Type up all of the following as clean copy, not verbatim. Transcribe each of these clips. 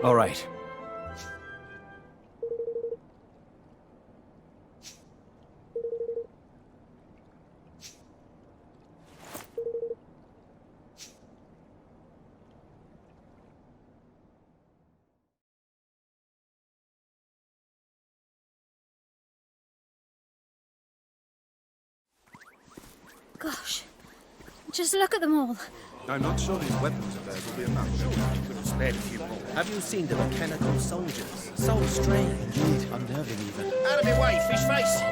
All right. Gosh, just look at them all. I'm not sure these weapons of theirs will be enough. Sure, I could have spared a few more. Have you seen the mechanical soldiers? So strange. Indeed, unnerving even. Out of my way, fish face!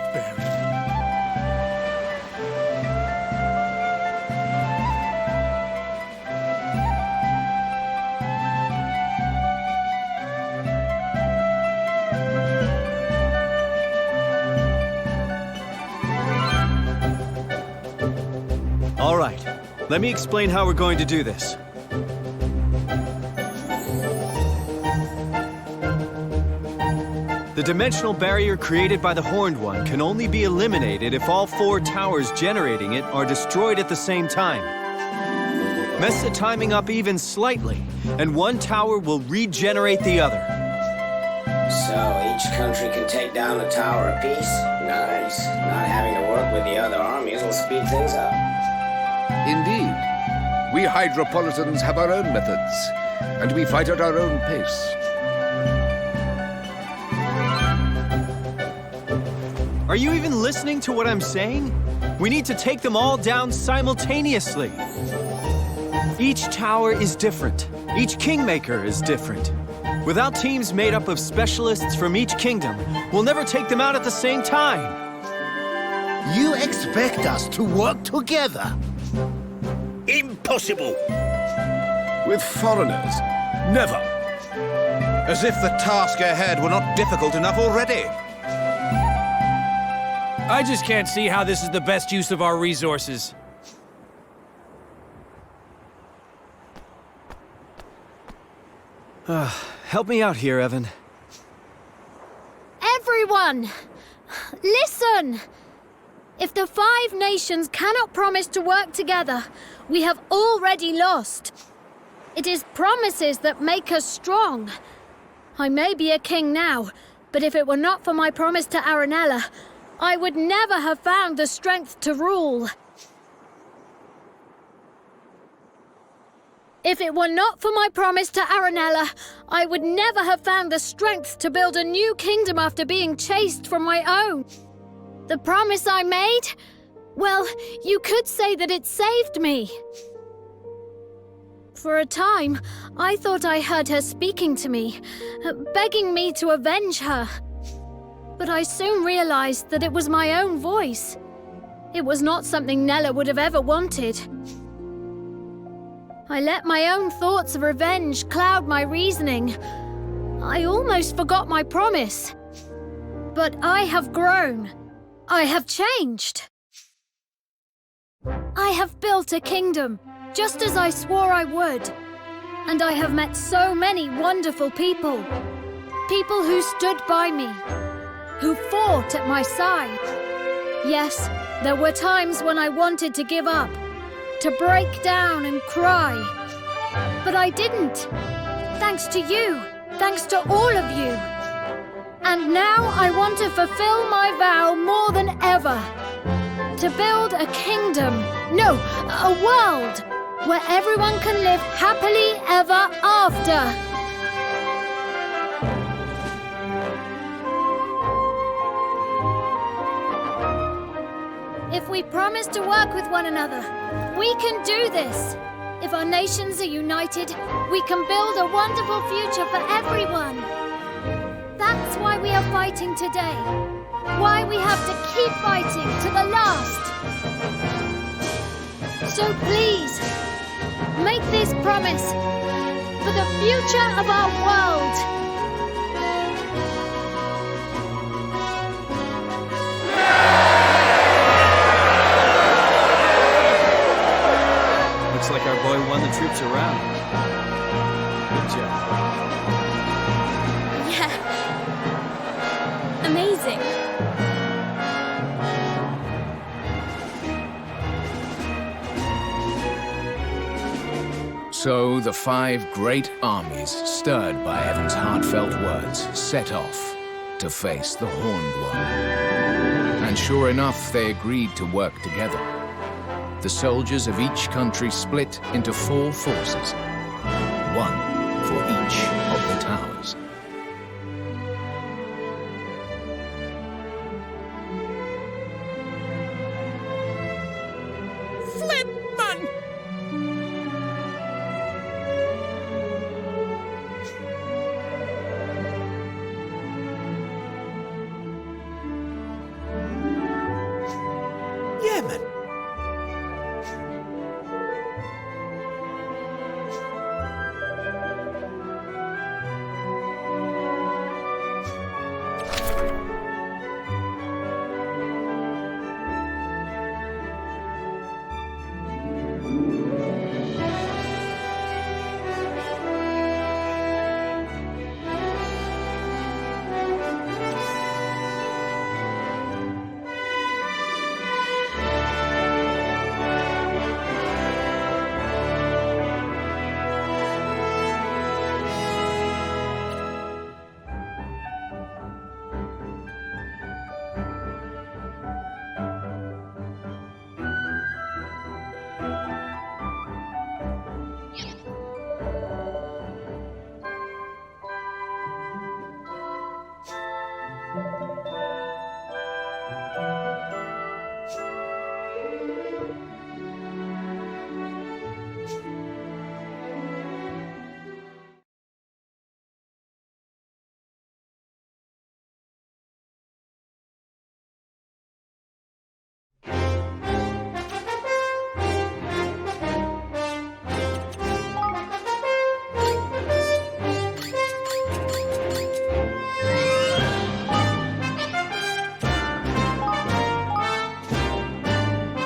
All right. Let me explain how we're going to do this. The dimensional barrier created by the Horned One can only be eliminated if all 4 towers generating it are destroyed at the same time. Mess the timing up even slightly, and one tower will regenerate the other. So each country can take down a tower apiece? Nice. Not having to work with the other armies will speed things up. Indeed. We Hydropolitans have our own methods, and we fight at our own pace. Are you even listening to what I'm saying? We need to take them all down simultaneously. Each tower is different. Each Kingmaker is different. Without teams made up of specialists from each kingdom, we'll never take them out at the same time. You expect us to work together? Impossible! With foreigners? Never! As if the task ahead were not difficult enough already. I just can't see how this is the best use of our resources. Help me out here, Evan. Everyone! Listen! If the 5 nations cannot promise to work together, we have already lost. It is promises that make us strong. I may be a king now, but if it were not for my promise to Aranella, I would never have found the strength to rule. If it were not for my promise to Aranella, I would never have found the strength to build a new kingdom after being chased from my own. The promise I made? Well, you could say that it saved me. For a time, I thought I heard her speaking to me, begging me to avenge her. But I soon realized that it was my own voice. It was not something Nella would have ever wanted. I let my own thoughts of revenge cloud my reasoning. I almost forgot my promise. But I have grown. I have changed. I have built a kingdom, just as I swore I would. And I have met so many wonderful people. People who stood by me, who fought at my side. Yes, there were times when I wanted to give up, to break down and cry. But I didn't. Thanks to you, thanks to all of you. And now I want to fulfill my vow more than ever. To build a kingdom, no, a world, where everyone can live happily ever after. If we promise to work with one another, we can do this. If our nations are united, we can build a wonderful future for everyone. That's why we are fighting today. Why we have to keep fighting to the last. So please, make this promise for the future of our world. Looks like our boy won the troops around. Good job. Yeah. Amazing. So the 5 great armies, stirred by Evan's heartfelt words, set off to face the Horned One. And sure enough, they agreed to work together. The soldiers of each country split into 4 forces, one for each of the towers. Yeah, man.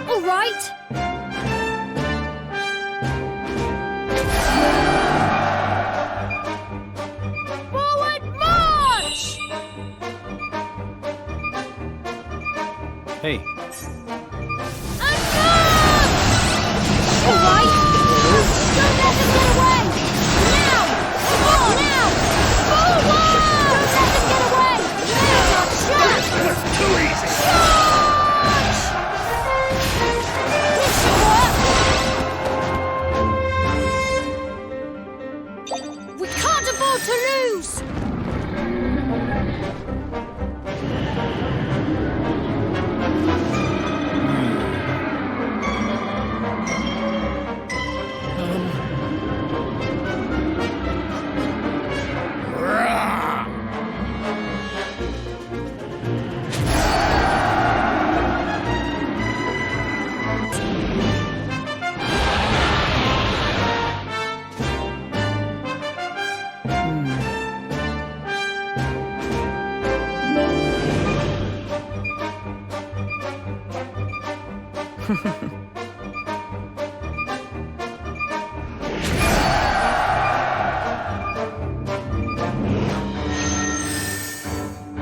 All right. Forward march! Hey, All right. Don't let them get away! Now! Oh, now! Forward! Don't let them get away! Now's our chance! That's too easy. Charge! This should work! We can't afford to lose!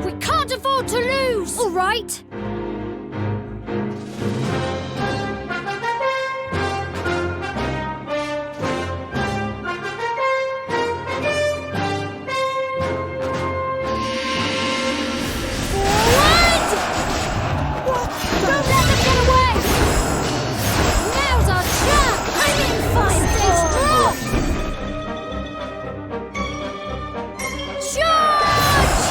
We can't afford to lose! All right. Forward! What? Don't let them get away! Now's our chance! I'm in fine form! Charge!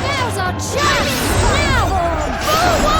Now's our chance! Now! Forward!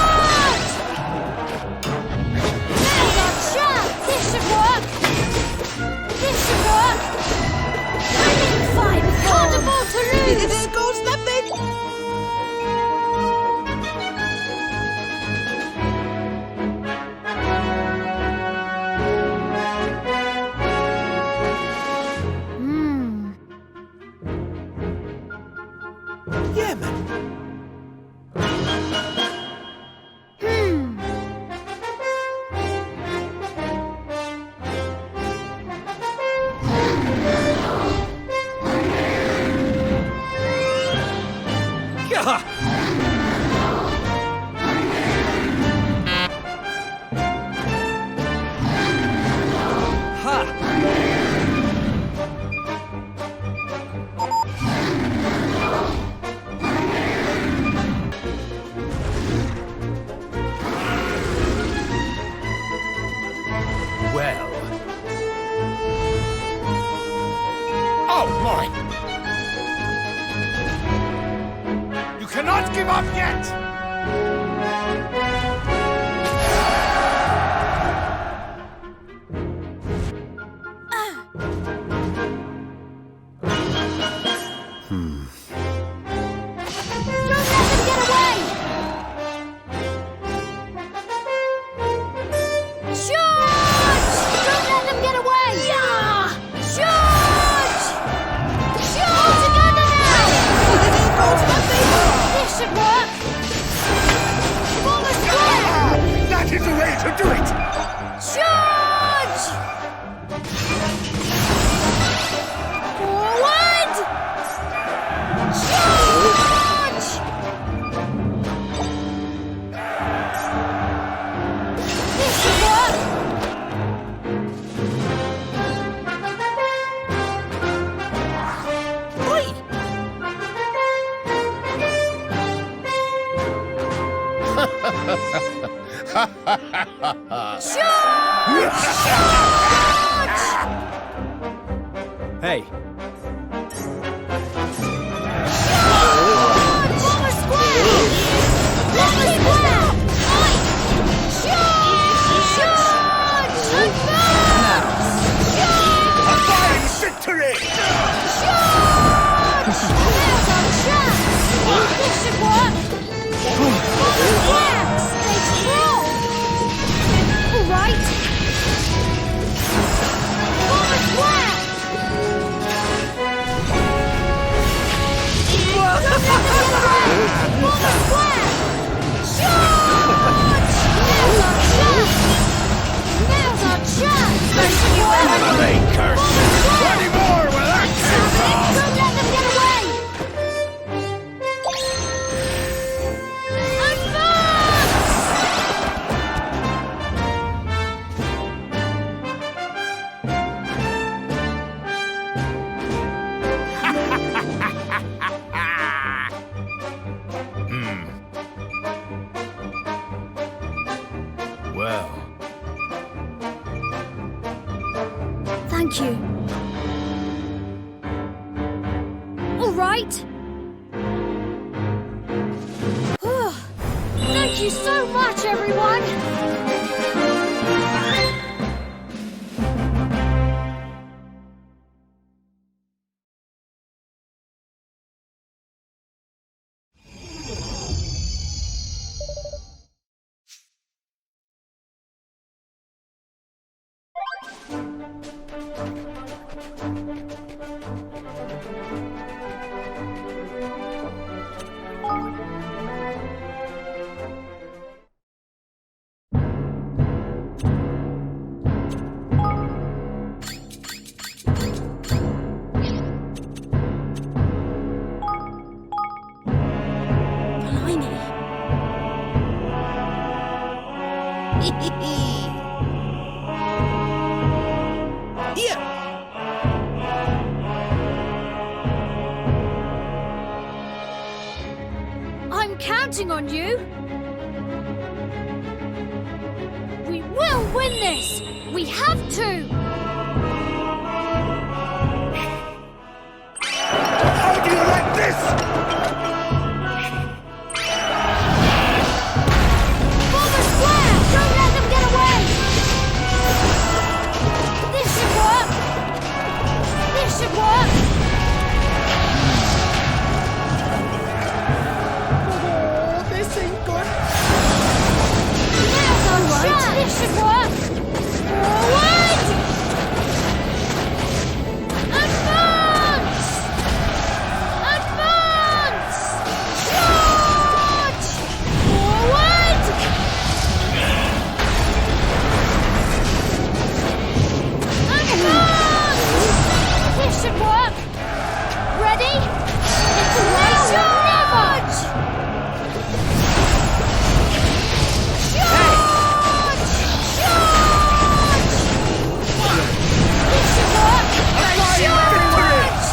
cannot give up yet! Don't let them get away! Charge! Don't let them get away! Yeah! Charge! Charge! Together now! This should work! Form a square! That is the way to do it! Charge! Forward! Charge! This should work! Oi! Hey, Form a square! Form a square! Oi! Charge! Charge! Advance! A fine victory! Charge! There's our chance! This should work! Form a square! Stay strong! All right! Form a square! Don't let them get away! Form a square! Charge! There's our chance! There's our chance! This should work! Curse! Form a square! Any more where that came from? Don't let them get away! Well, Thank you. All right. Thank you so much, everyone. Here! I'm counting on you. We will win this. We have to. How do you like this? Form a square. Don't let them get away. This should work. This should work. This ain't good. Now's our chance. This should work. Forward! Advance! Advance! Charge! Forward! Advance! This should work. Ready? Now or never! Charge! Charge! This should work! Charge!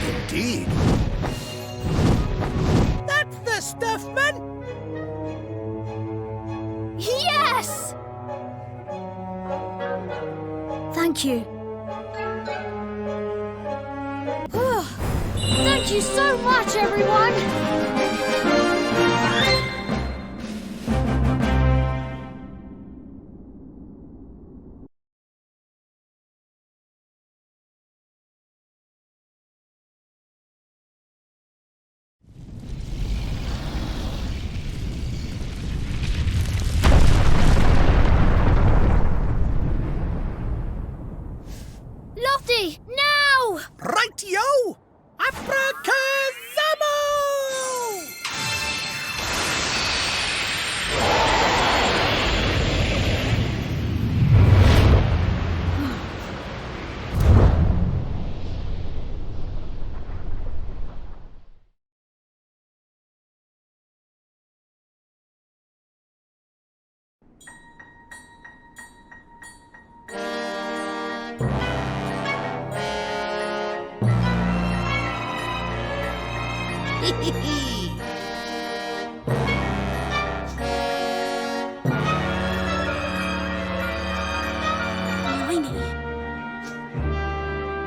Indeed. That's the stuff, man! Yes! Thank you. Thank you so much, everyone! Lofty, now! Right-yo! Abracazamo!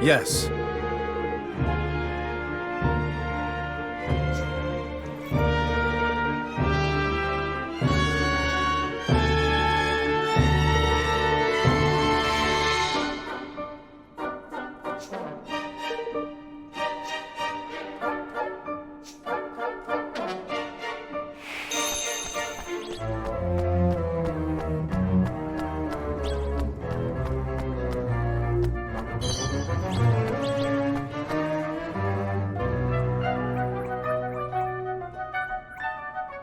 Yes.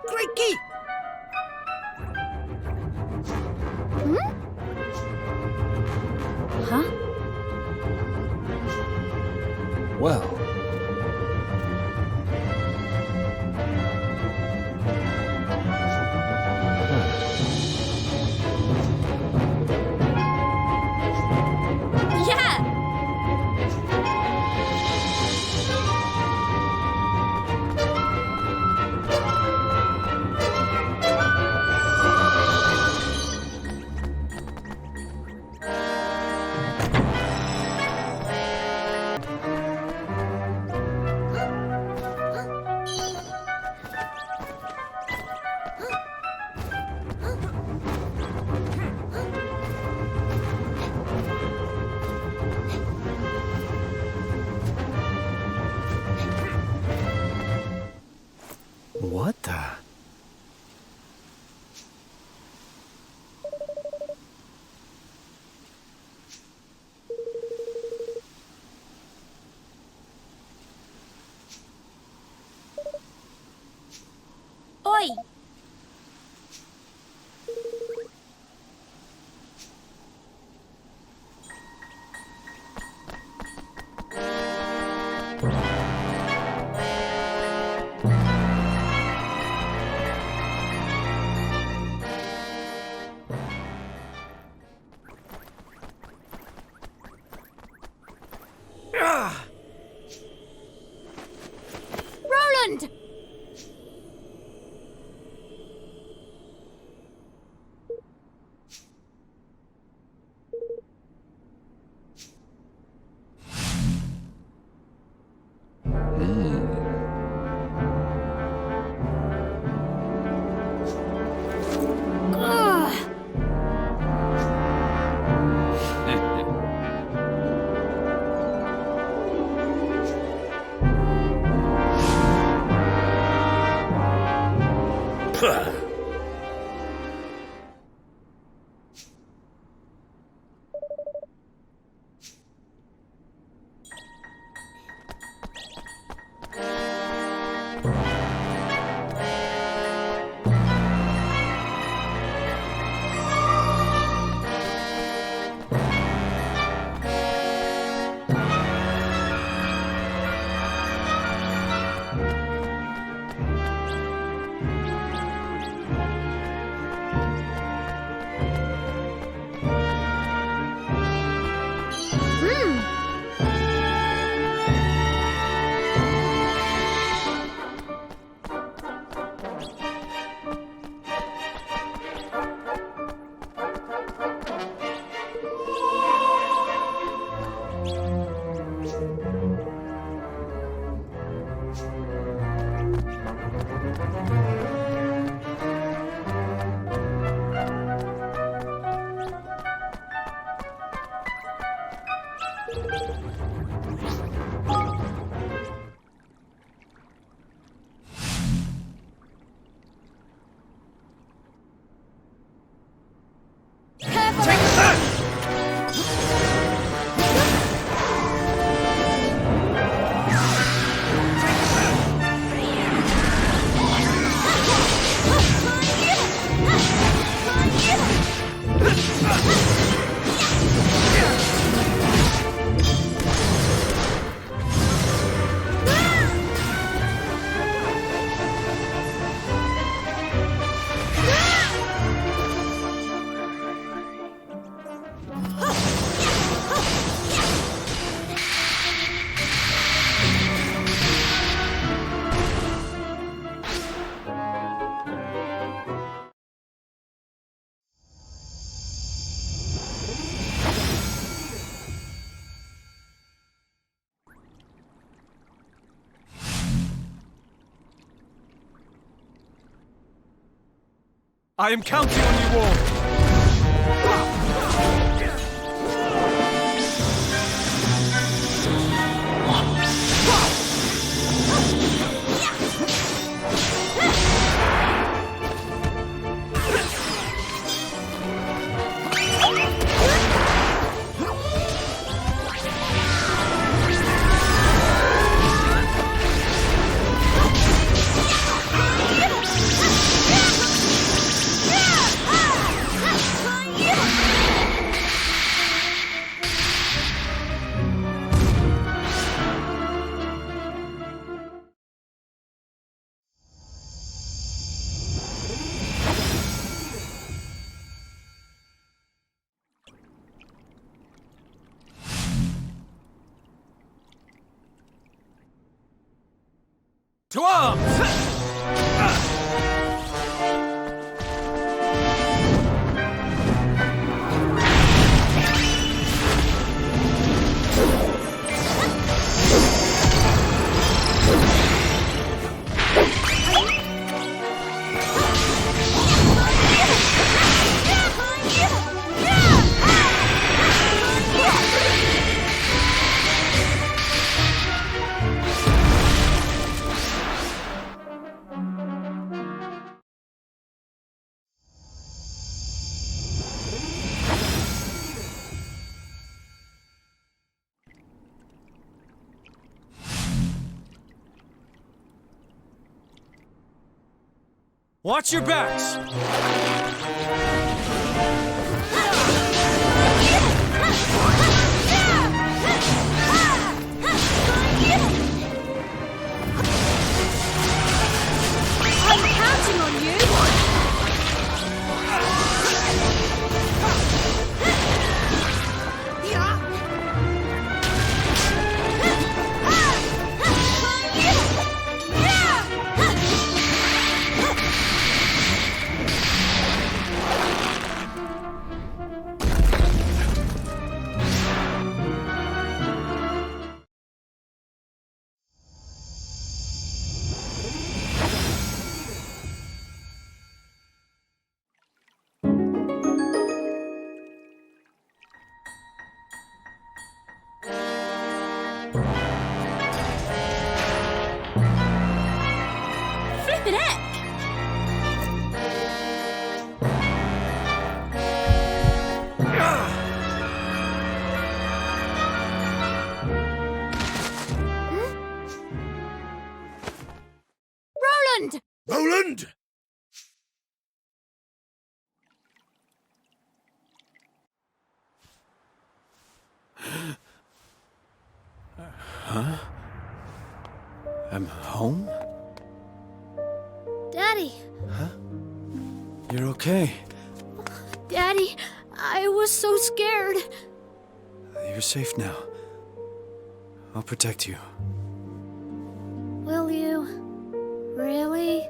Great key! Huh? Well. Yeah! What the? Oi! Roland! Ugh. I am counting on you all! To arms! Watch your backs! I'm counting on you! Flippin' heck! Roland! Roland! I'm home? Daddy! You're okay. Daddy, I was so scared. You're safe now. I'll protect you. Will you? Really?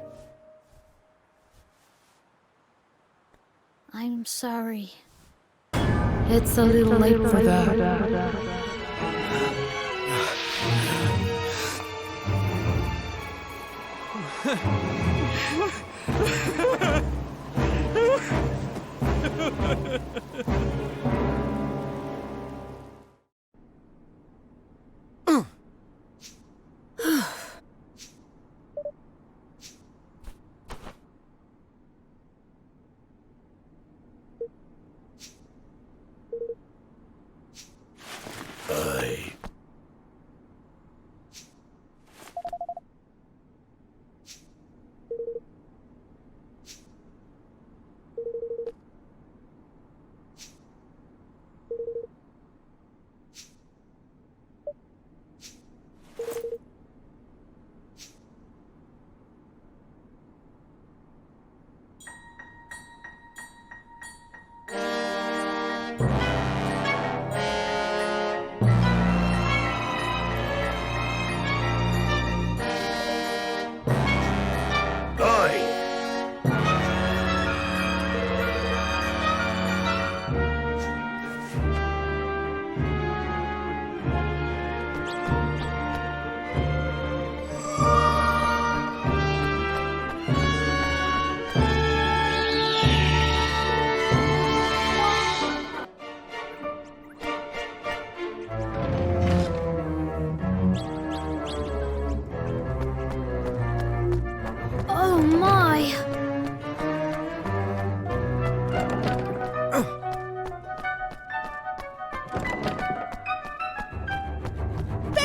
I'm sorry. It's a little late for that.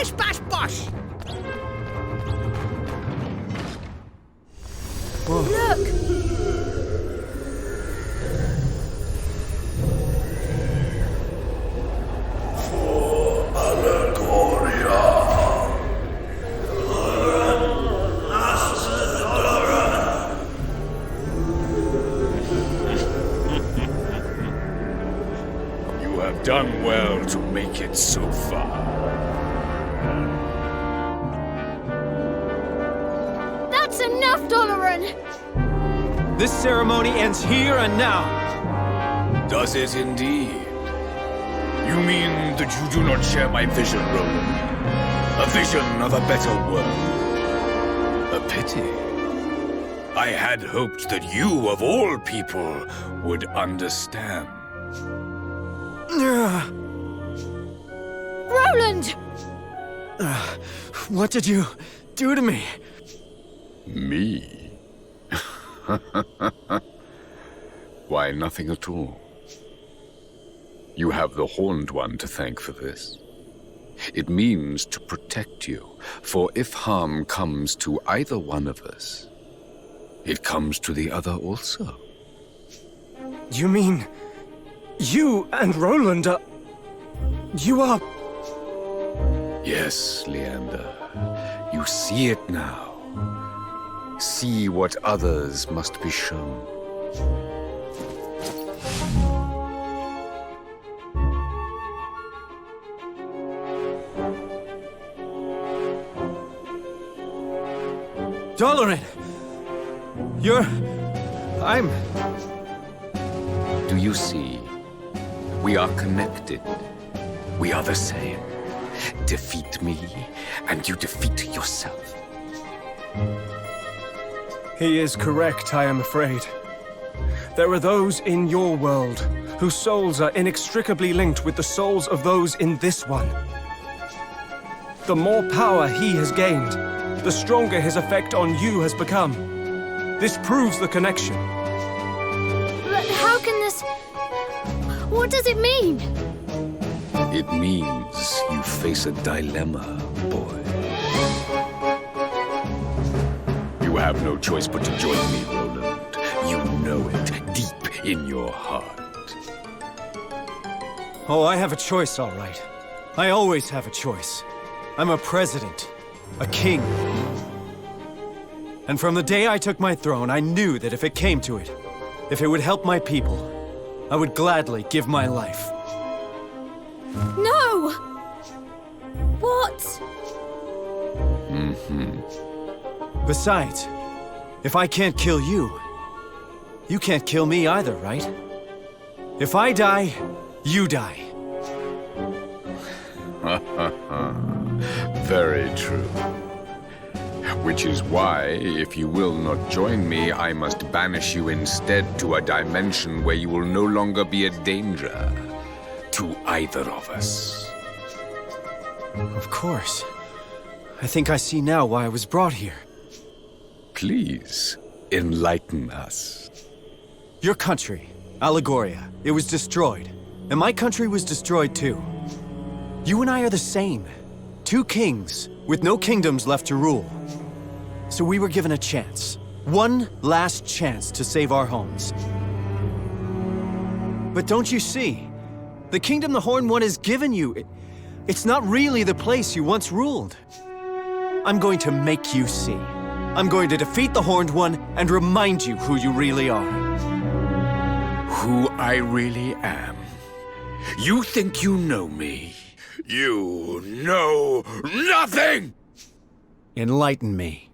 bish bash bosh! Look! You have done well to make it so far. That's enough, Doloran! This ceremony ends here and now. Does it indeed? You mean that you do not share my vision, Roland? A vision of a better world? A pity. I had hoped that you, of all people, would understand. Roland! What did you do to me? Me? Why, nothing at all. You have the Horned One to thank for this. It means to protect you, for if harm comes to either one of us, it comes to the other also. You mean... you and Roland are... you are... Yes, Leander. You see it now. See what others must be shown. Doloran! You're... I'm... Do you see? We are connected. We are the same. Defeat me, and you defeat yourself. He is correct, I am afraid. There are those in your world whose souls are inextricably linked with the souls of those in this one. The more power he has gained, the stronger his effect on you has become. This proves the connection. But how can this... what does it mean? It means you face a dilemma, boy. You have no choice but to join me, Roland. You know it deep in your heart. Oh, I have a choice, all right. I always have a choice. I'm a president. A king. And from the day I took my throne, I knew that if it came to it, if it would help my people, I would gladly give my life. No! What? Besides, if I can't kill you, you can't kill me either, right? If I die, you die. Very true. Which is why, if you will not join me, I must banish you instead to a dimension where you will no longer be a danger to either of us. Of course. I think I see now why I was brought here. Please, enlighten us. Your country, Allegoria, it was destroyed. And my country was destroyed too. You and I are the same. Two kings, with no kingdoms left to rule. So we were given a chance. One last chance to save our homes. But don't you see? The kingdom the Horned One has given you, it's not really the place you once ruled. I'm going to make you see. I'm going to defeat the Horned One and remind you who you really are. Who I really am. You think you know me? You know nothing! Enlighten me.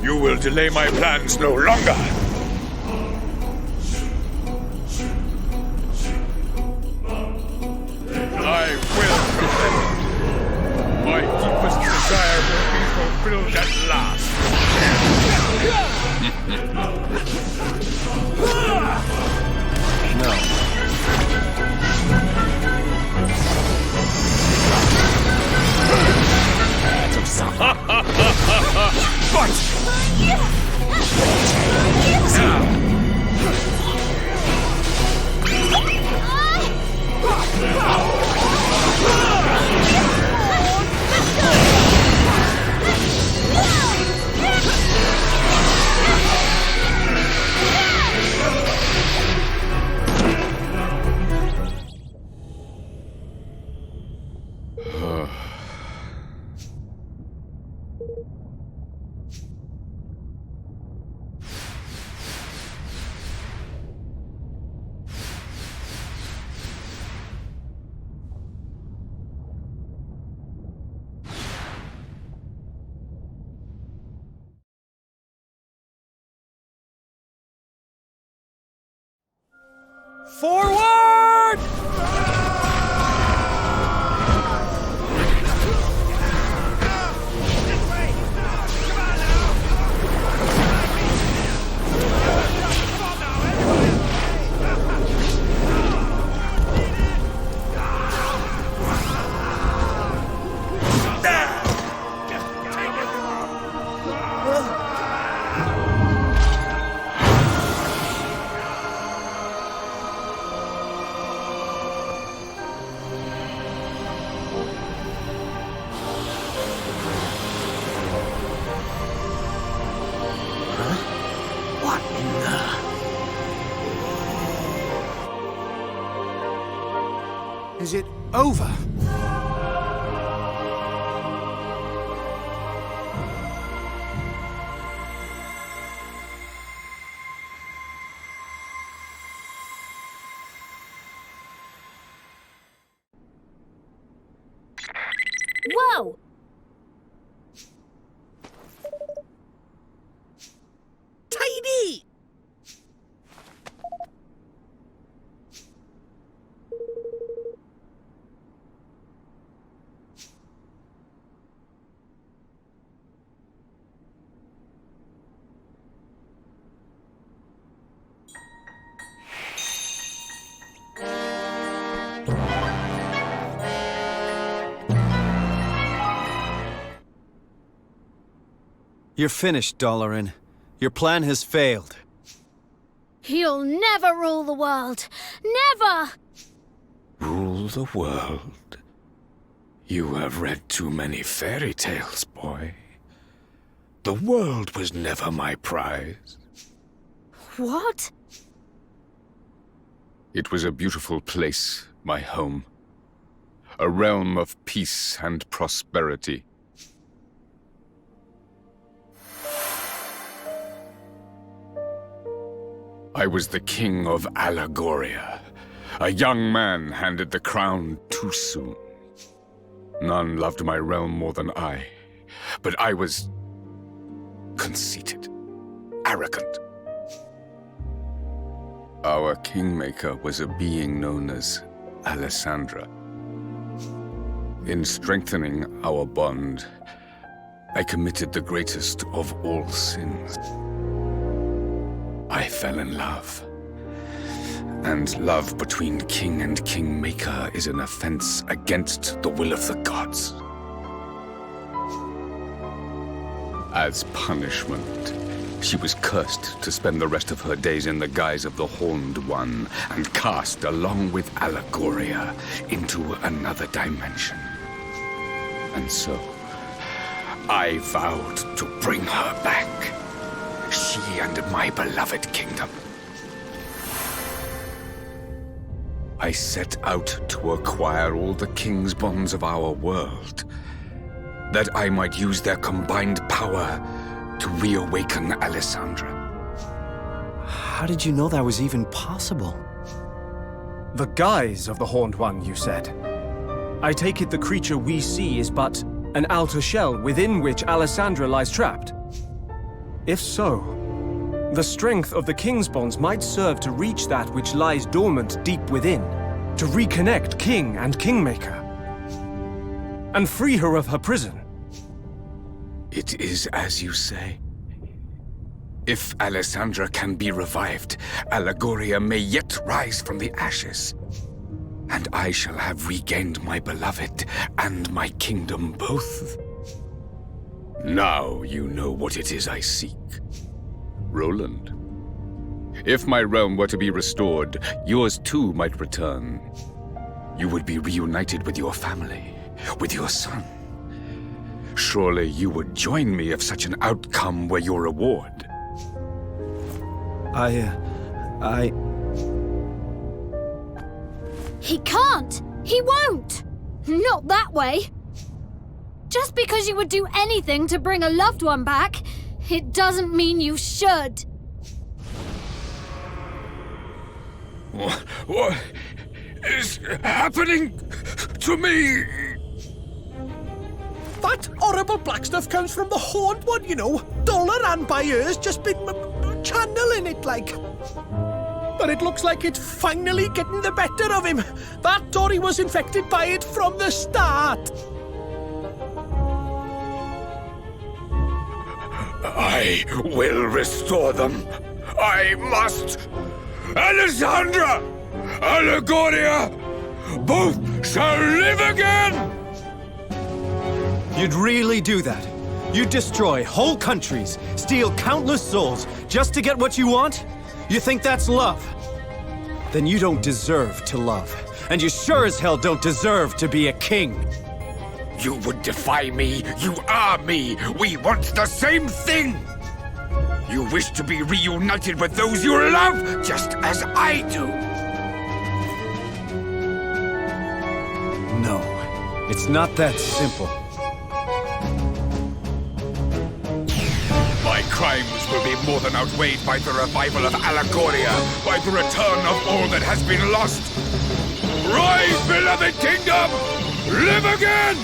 You will delay my plans no longer. I will prevent. My deepest desire will be fulfilled at last. No. Forward! Is it over? Whoa! Tiny! You're finished, Dalaran. Your plan has failed. He'll never rule the world! Never! Rule the world? You have read too many fairy tales, boy. The world was never my prize. What? It was a beautiful place, my home. A realm of peace and prosperity. I was the king of Allegoria. A young man handed the crown too soon. None loved my realm more than I, but I was conceited, arrogant. Our kingmaker was a being known as Alessandra. In strengthening our bond, I committed the greatest of all sins. I fell in love. And love between king and kingmaker is an offense against the will of the gods. As punishment, she was cursed to spend the rest of her days in the guise of the Horned One and cast along with Allegoria into another dimension. And so, I vowed to bring her back. She and my beloved kingdom. I set out to acquire all the king's bonds of our world, that I might use their combined power to reawaken Alessandra. How did you know that was even possible? The guise of the Horned One, you said. I take it the creature we see is but an outer shell within which Alessandra lies trapped. If so, the strength of the King's bonds might serve to reach that which lies dormant deep within, to reconnect King and Kingmaker, and free her of her prison. It is as you say. If Alessandra can be revived, Allegoria may yet rise from the ashes. And I shall have regained my beloved and my kingdom both. Now you know what it is I seek. Roland, if my realm were to be restored, yours too might return. You would be reunited with your family, with your son. Surely you would join me if such an outcome were your reward. He can't! He won't! Not that way! Just because you would do anything to bring a loved one back, it doesn't mean you should. What is happening to me? That horrible black stuff comes from the Horned One, you know. Dolaran Bayer's just been channeling it, like. But it looks like it's finally getting the better of him. That Dory was infected by it from the start. I will restore them. I must. Alessandra! Allegoria! Both shall live again! You'd really do that? You'd destroy whole countries, steal countless souls, just to get what you want? You think that's love? Then you don't deserve to love. And you sure as hell don't deserve to be a king. You would defy me. You are me. We want the same thing. You wish to be reunited with those you love, just as I do. No, it's not that simple. My crimes will be more than outweighed by the revival of Allegoria, by the return of all that has been lost. Rise, beloved kingdom! Live again!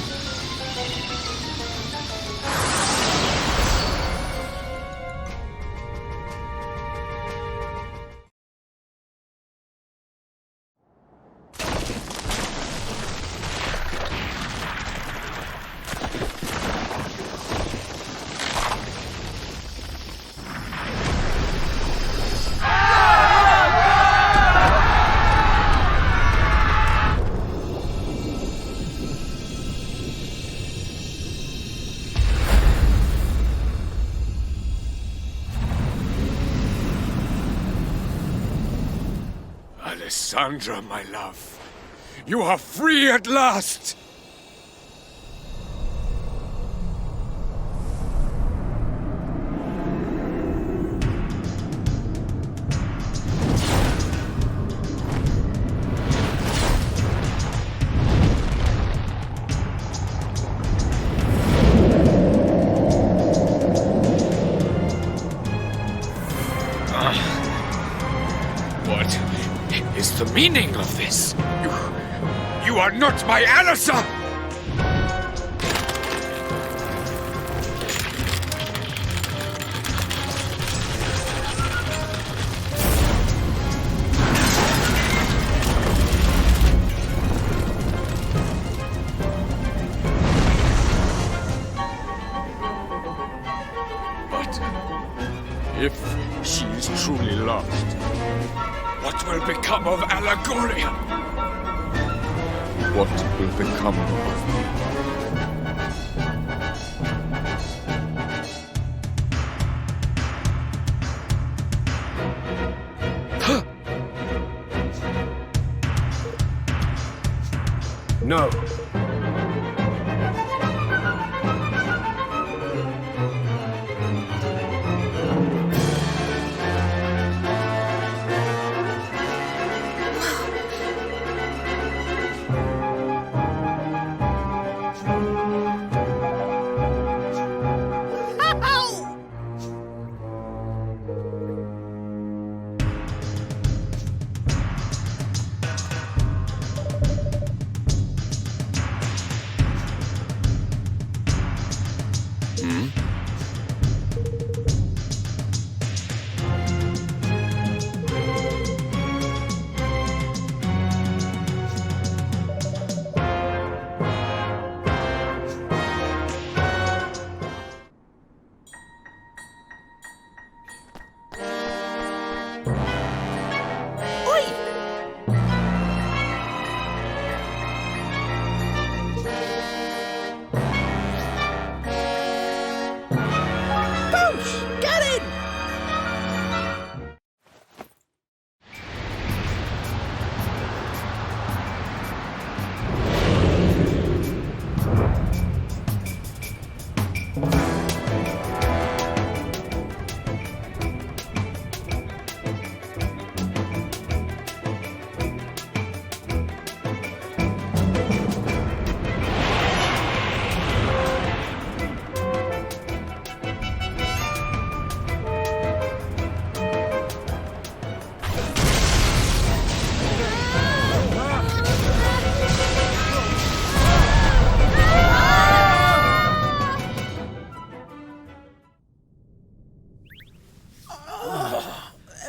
Alessandra, my love, you are free at last! What is the meaning of this? You are not my Alissa! But if she is truly lost, what will become of Allegoria? What will become of me? No.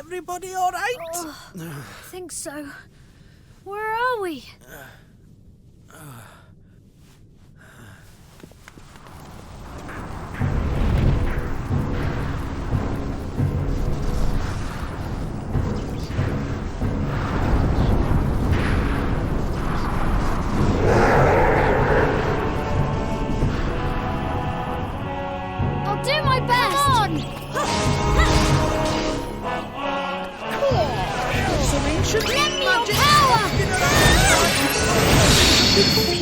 everybody all right? I think so. Where are we? I'll do my best! Some ancient Let me magic. power!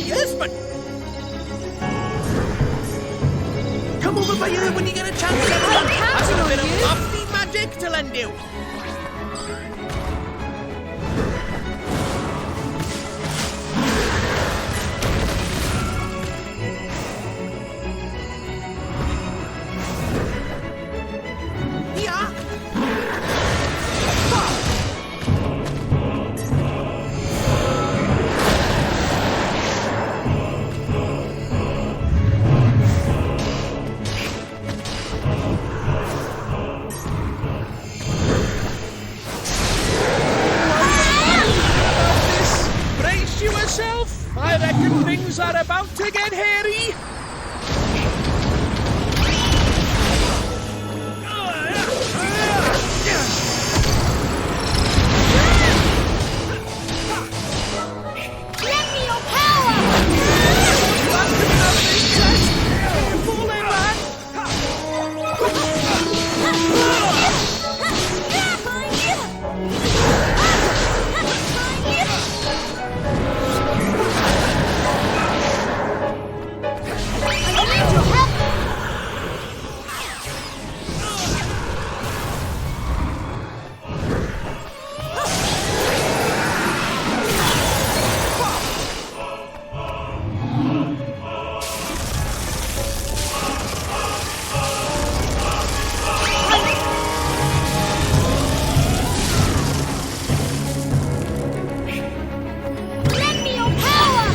Yes, but... Come over by here when you get a chance, everyone. I've got a bit of lovely magic to lend you. Yeah. Brace yourself. I reckon things are about to get hairy. Lend me your power! Fall in, man. I need your help! Lend me your power!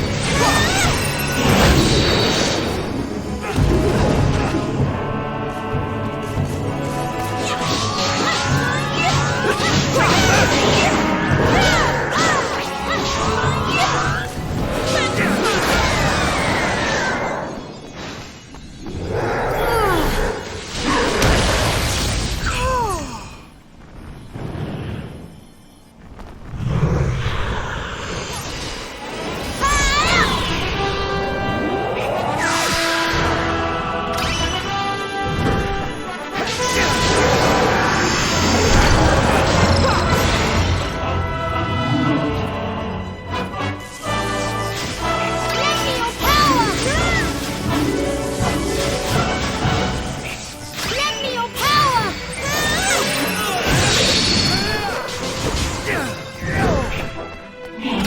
Lend me your power! Lend me your power!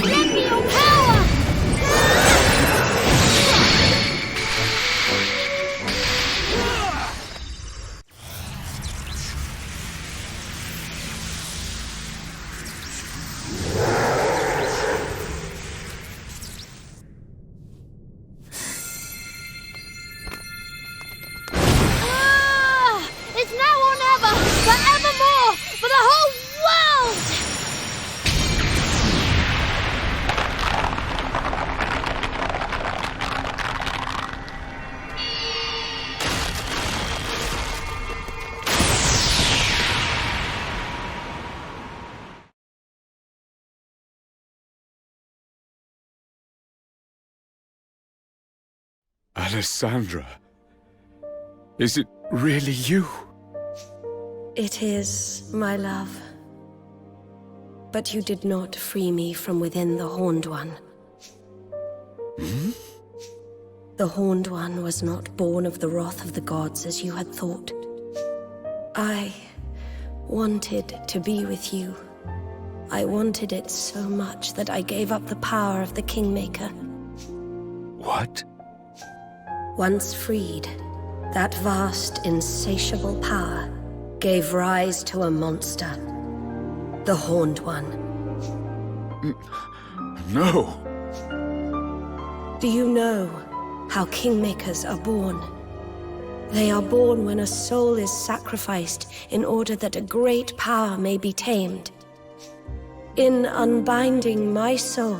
Lend me your power! It's now or never, forevermore, for the whole world! Alessandra, is it really you? It is, my love. But you did not free me from within the Horned One. Hmm? The Horned One was not born of the wrath of the gods as you had thought. I wanted to be with you. I wanted it so much that I gave up the power of the Kingmaker. What? Once freed, that vast, insatiable power gave rise to a monster. The Horned One. No. Do you know how Kingmakers are born? They are born when a soul is sacrificed in order that a great power may be tamed. In unbinding my soul,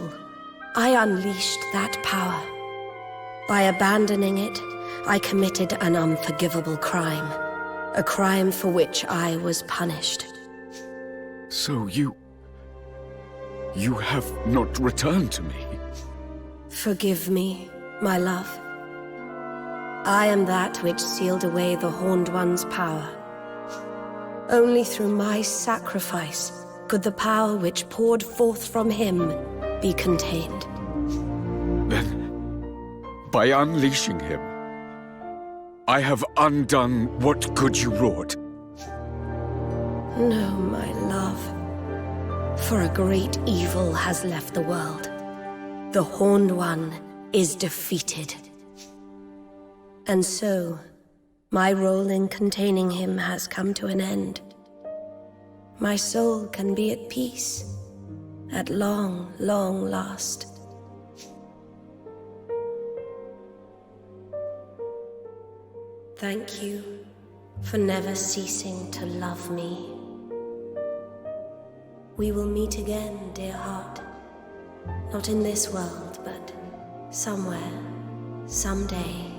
I unleashed that power. By abandoning it, I committed an unforgivable crime. A crime for which I was punished. So you have not returned to me? Forgive me, my love. I am that which sealed away the Horned One's power. Only through my sacrifice could the power which poured forth from him be contained. Then, by unleashing him, I have undone what good you wrought. No, my love. For a great evil has left the world. The Horned One is defeated. And so, my role in containing him has come to an end. My soul can be at peace, at long, long last. Thank you for never ceasing to love me. We will meet again, dear heart. Not in this world, but somewhere, someday.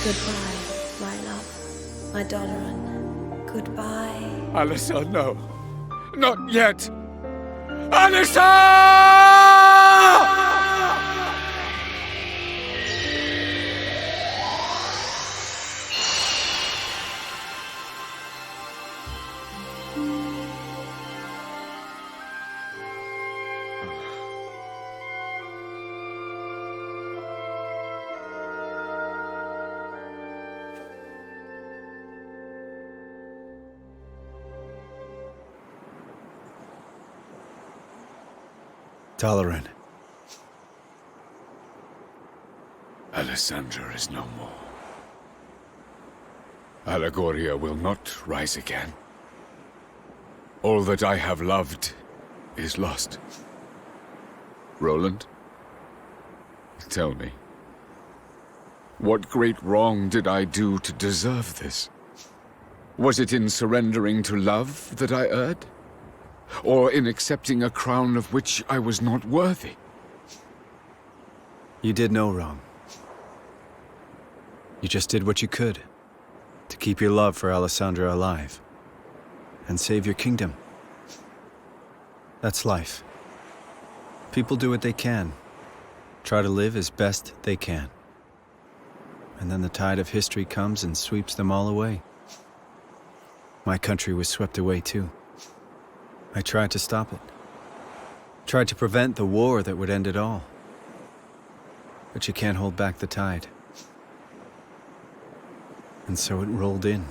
Goodbye, my love, my Doloran. Goodbye. Alyssa, no. Not yet! Alyssa! Doloran. Alessandra is no more. Allegoria will not rise again. All that I have loved is lost. Roland, tell me, what great wrong did I do to deserve this? Was it in surrendering to love that I erred? Or in accepting a crown of which I was not worthy? You did no wrong. You just did what you could to keep your love for Alessandra alive and save your kingdom. That's life. People do what they can, try to live as best they can. And then the tide of history comes and sweeps them all away. My country was swept away too. I tried to stop it. Tried to prevent the war that would end it all. But you can't hold back the tide. And so it rolled in.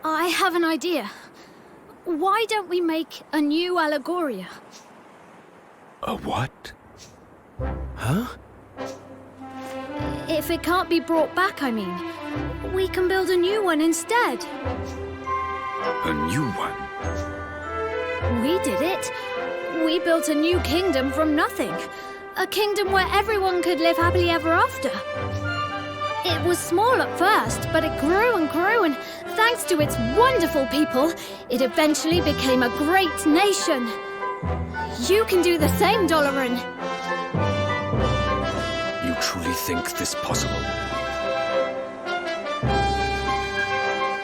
I have an idea. Why don't we make a new Allegoria? A what? Huh? If it can't be brought back, I mean, we can build a new one instead. A new one? We did it. We built a new kingdom from nothing. A kingdom where everyone could live happily ever after. It was small at first, but it grew and grew, and thanks to its wonderful people, it eventually became a great nation. You can do the same, Doloran. You truly think this possible?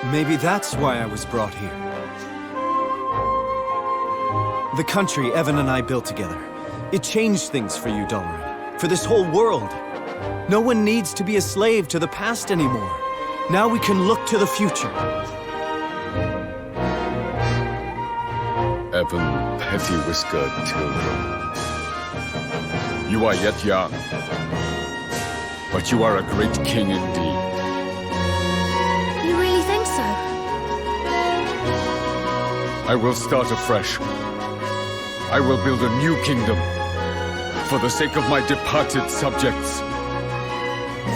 Maybe that's why I was brought here. The country Evan and I built together. It changed things for you, Doloran. For this whole world. No one needs to be a slave to the past anymore. Now we can look to the future. Evan Petty-Whiskered children. You are yet young, but you are a great king indeed. You really think so? I will start afresh. I will build a new kingdom. For the sake of my departed subjects.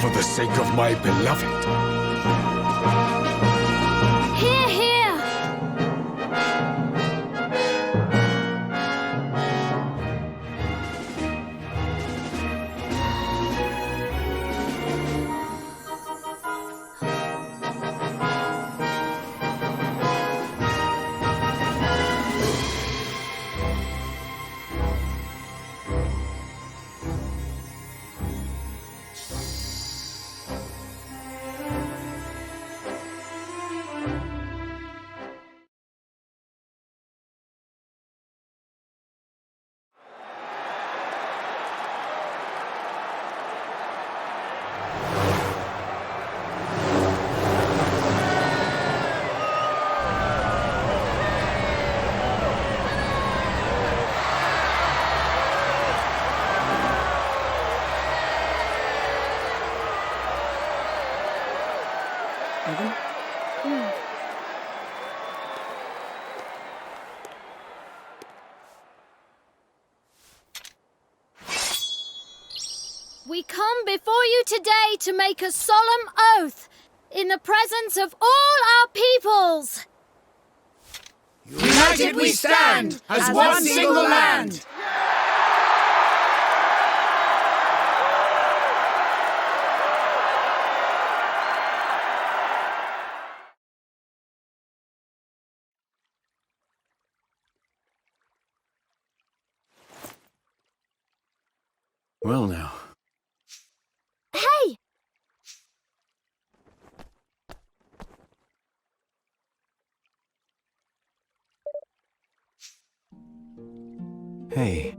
For the sake of my beloved. Hear, hear! We come before you today to make a solemn oath in the presence of all our peoples. United we stand as one single land. Well now. Hey! Hey.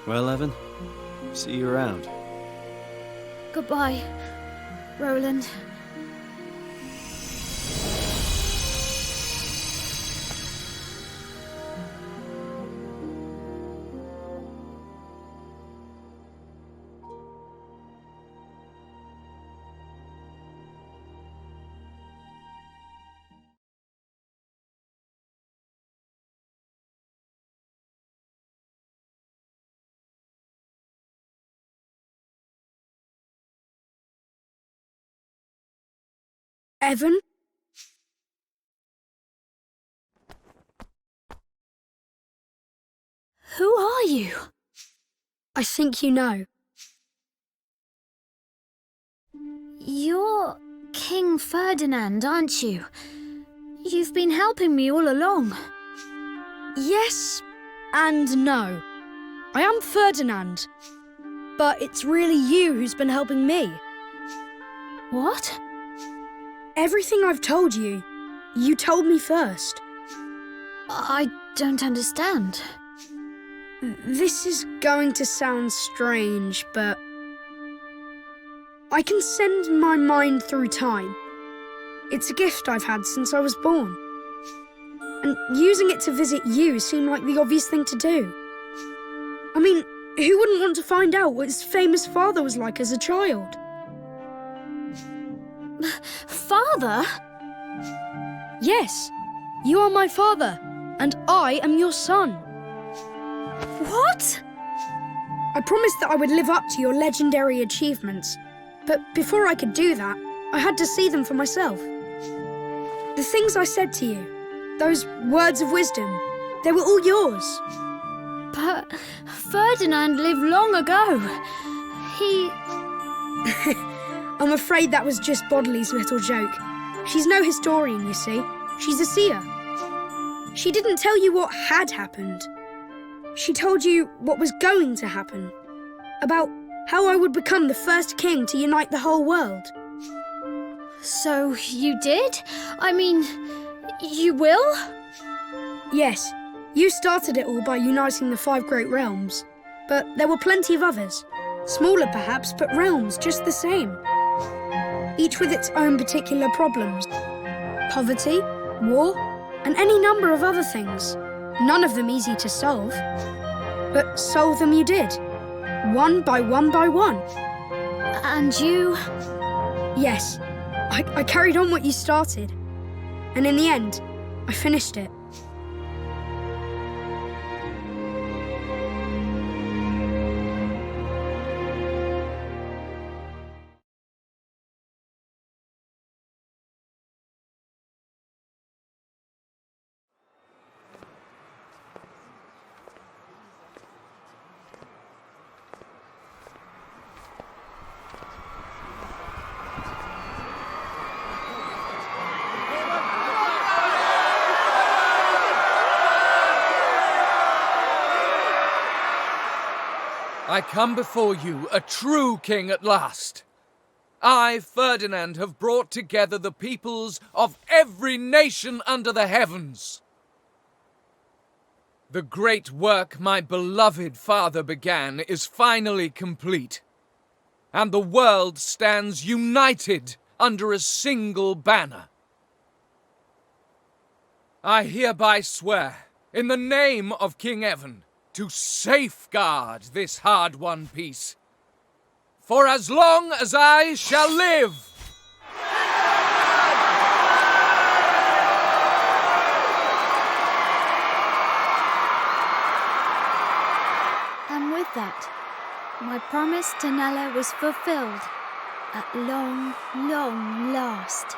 Well, Evan, see you around. Goodbye, Roland. Evan? Who are you? I think you know. You're King Ferdinand, aren't you? You've been helping me all along. Yes and no. I am Ferdinand, but it's really you who's been helping me. What? Everything I've told you, you told me first. I don't understand. This is going to sound strange, but I can send my mind through time. It's a gift I've had since I was born. And using it to visit you seemed like the obvious thing to do. I mean, who wouldn't want to find out what his famous father was like as a child? Father? Yes, you are my father, and I am your son. What? I promised that I would live up to your legendary achievements, but before I could do that, I had to see them for myself. The things I said to you, those words of wisdom, they were all yours. But Ferdinand lived long ago. He... I'm afraid that was just Bodley's little joke. She's no historian, you see. She's a seer. She didn't tell you what had happened. She told you what was going to happen. About how I would become the first king to unite the whole world. So you did? I mean, you will? Yes, you started it all by uniting the 5 great realms. But there were plenty of others. Smaller perhaps, but realms just the same. Each with its own particular problems. Poverty, war, and any number of other things. None of them easy to solve. But solve them you did. One by one by one. And you? Yes, I carried on what you started. And in the end, I finished it. I come before you, a true king at last. I, Ferdinand, have brought together the peoples of every nation under the heavens. The great work my beloved father began is finally complete, and the world stands united under a single banner. I hereby swear, in the name of King Evan, to safeguard this hard-won peace, for as long as I shall live. And with that, my promise to Nella was fulfilled at long, long last.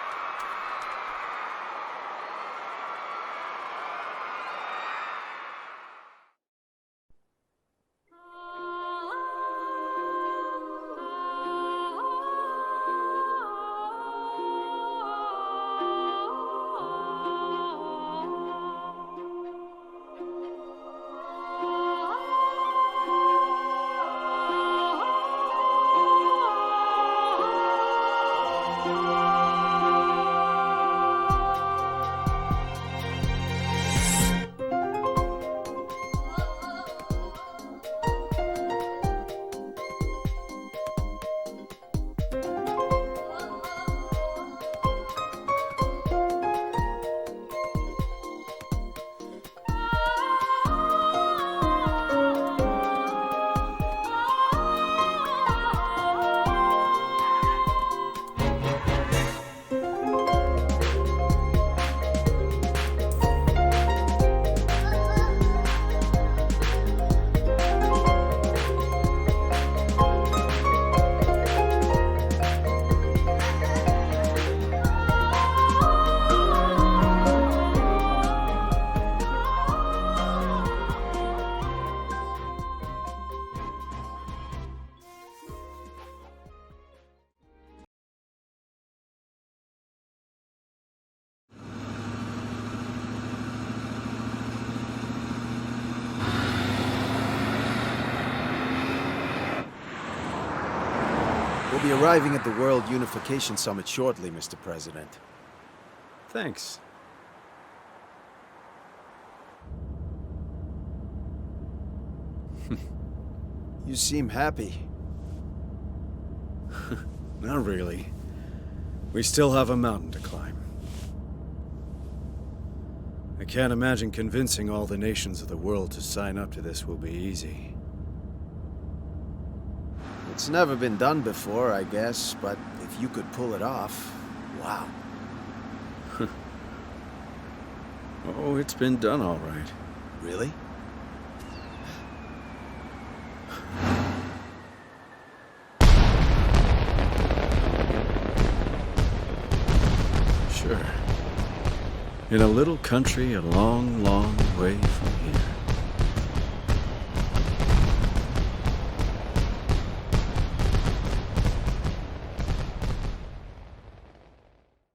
We'll be arriving at the World Unification Summit shortly, Mr. President. Thanks. You seem happy. Not really. We still have a mountain to climb. I can't imagine convincing all the nations of the world to sign up to this will be easy. It's never been done before, I guess, but if you could pull it off, wow. Oh, it's been done all right. Really? Sure. In a little country a long, long way from here.